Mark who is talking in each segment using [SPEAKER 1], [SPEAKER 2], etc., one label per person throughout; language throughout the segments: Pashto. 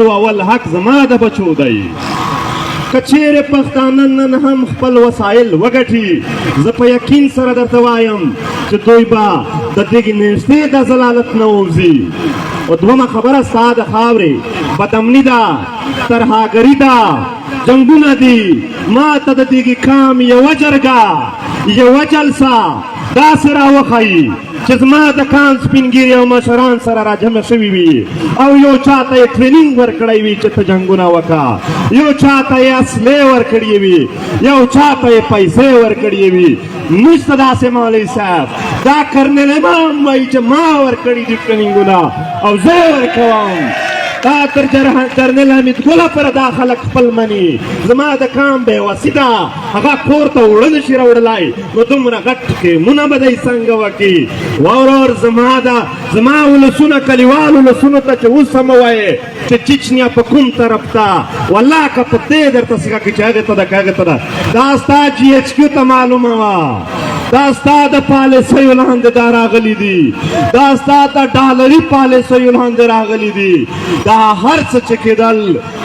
[SPEAKER 1] اول حق زما د بچو دی. که چیرې پښتانه نن هم خپل وسایل وګټي، زه په یقین سره درته وایم چې دوی به د دغې نیستۍ د ضلالت نه ووځي. او دومه خبره ستا د خاورې بدامني ده، ترهاګري ده، جنګونه دي. ما ته د دغې کام یوه جرګه یوه جلسه داسې راوښایي چې زما د کان سپینګیري او مشران سره راجمع شوي وي او یو چاته یې ټرینینګ ورکړی وي چې ته جنګونه وکړه، یو چاته یې اسلحې ورکړې وي، یو چاته یې پیسې ورکړې وي. نشته داسې مولوي صاحب. دا کرنیل امام وایي چې ما ورکړي دي ټرینینګونه او زه یې ورکوم. دا تر جرنیل حمید ګله پورې دا خلک خپل مني. زما د کام بېوسي ده، هغه کور ته اوړه نشي راوړلی، نو دومره غټ خیمونه به دی څنګه وکړي؟ ورور زما ولسونه کلیوال ولسونو ته چې اوس هم ووایې چې چچنیا په کوم طرف ته، والله که په دې درته څه کړي چې هغې ته ده که هغې ته ده. دا ستا جي ایچ کیو ته معلومه وه، دا ستا د پالیسیو لاندې دا راغلي دي، دا ستا د ډالري پالیسیو لاندې راغلي دي. دا هر څه چې کېدل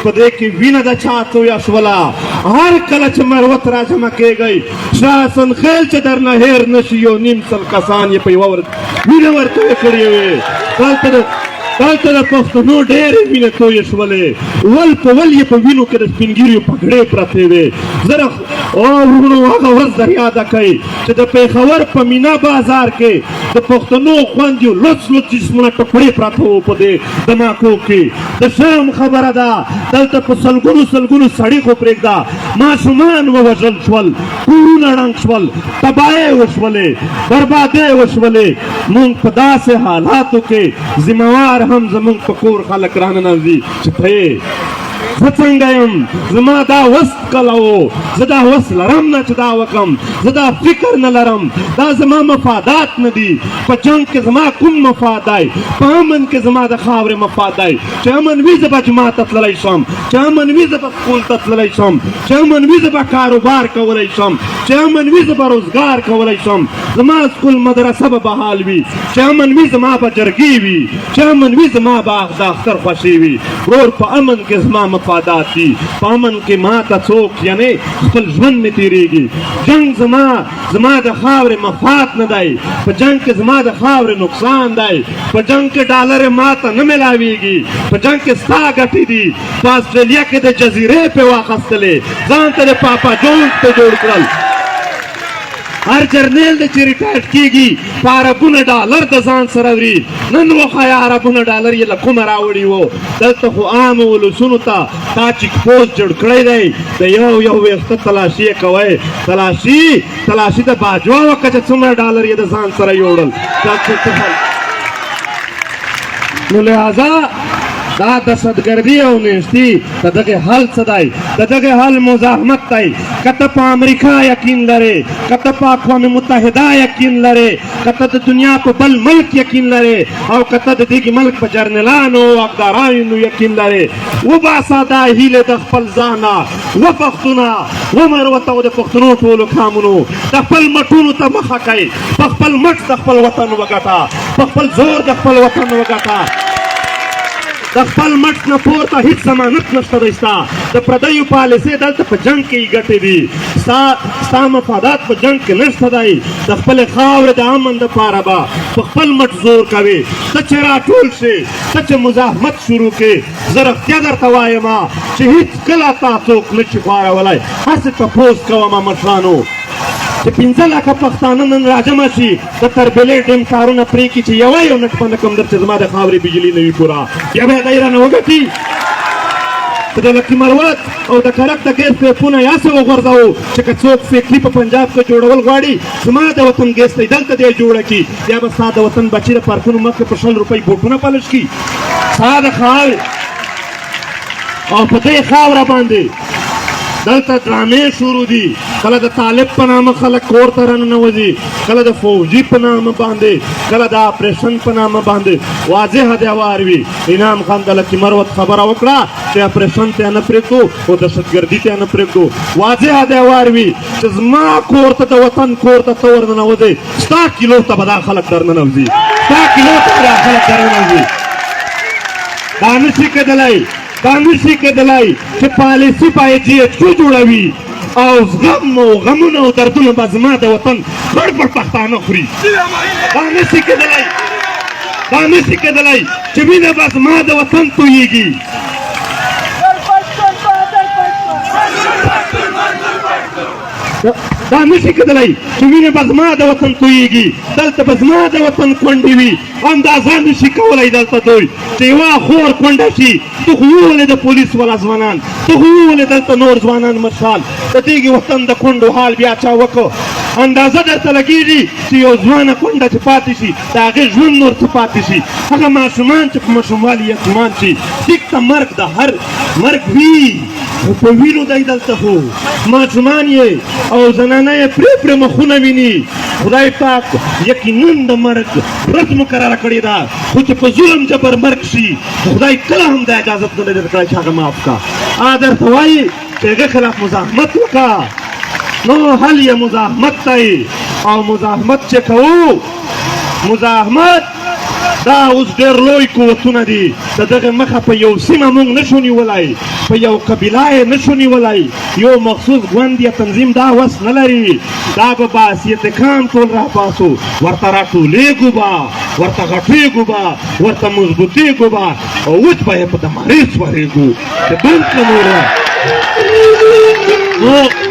[SPEAKER 1] په دې کې وینه د چا تویه شوله. هر کله چې مروت راجمع کېږئ، شاه حسن خیل چې درنه هېر نه شي، یو نیم سل کسان یې په یوه وینه ورتویې کړې وې. دلته د پښتنو ډېرې وینې تویې شولې، ول په ول یې په وینو کې د سپینګیریو پګړې پرتې وې. زه وروڼو هغه ورځ در یاده کوي چې د پېښور په مینا بازار کې د پښتنو خویندو لوڅ لوڅ جسمونه ټوکړې پراته وو په دې دماکو کې. د شرم خبره ده، دلته په سلګونو سړي خو پرېږده، ماشومان ووژل شول، کورونه ړنګ شول، تباهۍ وشولې، بربادۍ وشولې. موږ په داسې حالاتو کې ذمهوار هم زموږ په کور خلک راننوځي چې ته یې زه څنګه یم؟ زما دا وس کله و، زه دا وس لرم نه چې دا وکړم، زه دا فکر نه لرم، دا زما مفادات نه دي. په جنګ کې زما کوم مفاد دی؟ په امن کې زما د خاورې مفاد دی. چې امن وي زه به جومات ته تللی شم، چې امن وي زه به سکول ته تللی شم، چې امن وي زه به کاروبار کولی شم، چې امن وي زه به روزګار کولی شم، زما سکول مدرسه به بحال وي، چې امن وي زما به جرګې وي، چې امن وي زما به د اختر خوښي وي. ورور په امن کې زما مفادات دي، په امن کې ما ته څوک یعنې خپل ژوند مې تېرېږي. جنګ زما د خاورې مفاد نه دی، په جنګ کې زما د خاورې نقصان دی. په جنګ کې ډالر ما ته نه میلاویږي، په جنګ کې ستا ګټې دي. په آسټرالیا کې د جزیرې پې واخیستلې، ځان ته د پاپا جونز پې جوړ کړل. هر جرنیل د چې ریټایرډ کېږي په عربونه ډالر د ځان سره وړي. نن وښایه عربونه ډالر یې له کومه راوړي وو. دلته خو عامو ولسونو ته تا چیک پوسټ جوړ کړی دی، د یو ویښته تلاشي یې کوئ. تلاشي د باجوه وکړه چې څومره ډالر یې د ځان سره یوړل. نو لہذا دا دهشتګردي او نیستي د دغې حل څه دی؟ د دغې حل مزاحمت دی. که ته په امریکا یقین لرې، که ته په اقوام متحده یقین لرې، که ته د دنیا په بل ملک یقین لرې، او که ته د دغې ملک په جرنیلانو او واکدارانو یقین لرې، وباسه دا هیلې د خپل ځانه، وپښتونه، ومروته او د پښتنو ټولو کامونو د خپل مټونو ته مخه کوئ. په خپل مټ د خپل وطن وګټه، په خپل زور د خپل وطن وګټه. د خپل مټ نه پورته هیڅ ضمانت نشته دی ستا. د پردیو پالیسۍ دلته په جنګ کې یې ګټې دي. ستا مفادات په جنګ کې نشته دی. د خپلې خاورې د امن دپاره به په خپل مټ زور کوې. ته چې راټول شې، ته چې مزاحمت شروع کړې، زه رښتیا درته وایم چې هېڅکله تا څوک نه شي خوارولی. هسې تپوس کومه مشرانو چې 5 لکه پښتانه نن راجمع شي، د تربیلې ډیم کارونه پرې کړي چې یوه یو نټ په نه کم در چې زما د خاورې بجلي نه وي پوره، بیا به یې دی رانه وګټي. که د لکي مروت او د کرک د ګیس پیپونه یاسې وغورځوو چې که څوک فیکلي په پنجاب کې جوړول غواړي، زما د وطن ګیس دی دلته دی جوړه کړي، بیا به ستا د وطن بچي د پارکونو مخکې په 100 روپۍ بوټونه پالش کړي. ستا د خاورې او په دې خاوره باندې دلته ډرامې شروع دي. کله د طالب په نامه خلک کور ته راننوځي، کله د فوجي په نامه باندې، کله د اپریشن په نامه باندې. واضحه دیوار وي. انعام خان د لکي مروت خبره وکړه چې اپریشن ته نه پرېږدو او دهشتګردي ته نه پرېږدو. واضحه دیوار وي چې زما کور ته د وطن کور ته ته ورننوځې، ستا کیلو ته به دا خلک درننوځي، ستا کیلو ته به دا خلک درننوځي. دا نشي کېدلی. دا نشي کېدلی چې پالیسي باید GHQ جوړوي او غمونه او دردونه به زما د وطن بړ بړ پښتانه خوري. دا نشي کېدلی چې وینه به زما د وطن تویېږي. دا نشي کېدلی چې وینه به زما د وطن تویېږي. دلته به زما د وطن کونډې وي. اندازه نشي کولی دلته دوی چې یوه خور کونډه شي. ته خو وولې د پولیس والا ځوانان، ته خو وولې دلته نور ځوانان مشران. د دې وطن د کونډو حال بیا چا وکړو؟ اندازه درته لګېږي چې یو ځوانه کونډه چې پاتې شي د هغې ژوند نور څه پاتې شي. هغه ماشومان چې په ماشوموالي یتیمان شي دیک ته مرګ د هر مرګ وي خو په وینو دی دلته خو ماشومان یې او زنانه یې پرې مخونه ویني. خدای پاک یقینا د مرګ ورځ مقرره کړې ده خو چې په ظلم جبر مرګ شي خدای کله هم د اجازت نه لري کړی چې هغه معاف کړه. درته وایي چې هغه خلاف مزاحمت وکړه نو حل یې مزاحمت دی. او مزاحمت چې کوو مزاحمت دا اوس ډېر لوی قوتونه دي. د دغه مخه په یو سیمه موږ نشو نیولی، په یو قبیله یې نشو نیولی. یو مخصوص ګوند یا تنظیم دا وس نه لري. دا به باسیت کام ټول راباسو، ورته راټولېږو به، ورته غټېږو به، ورته مضبوطېږو به او اوس به یې په دمارې سورېږو چې بند کړو نور.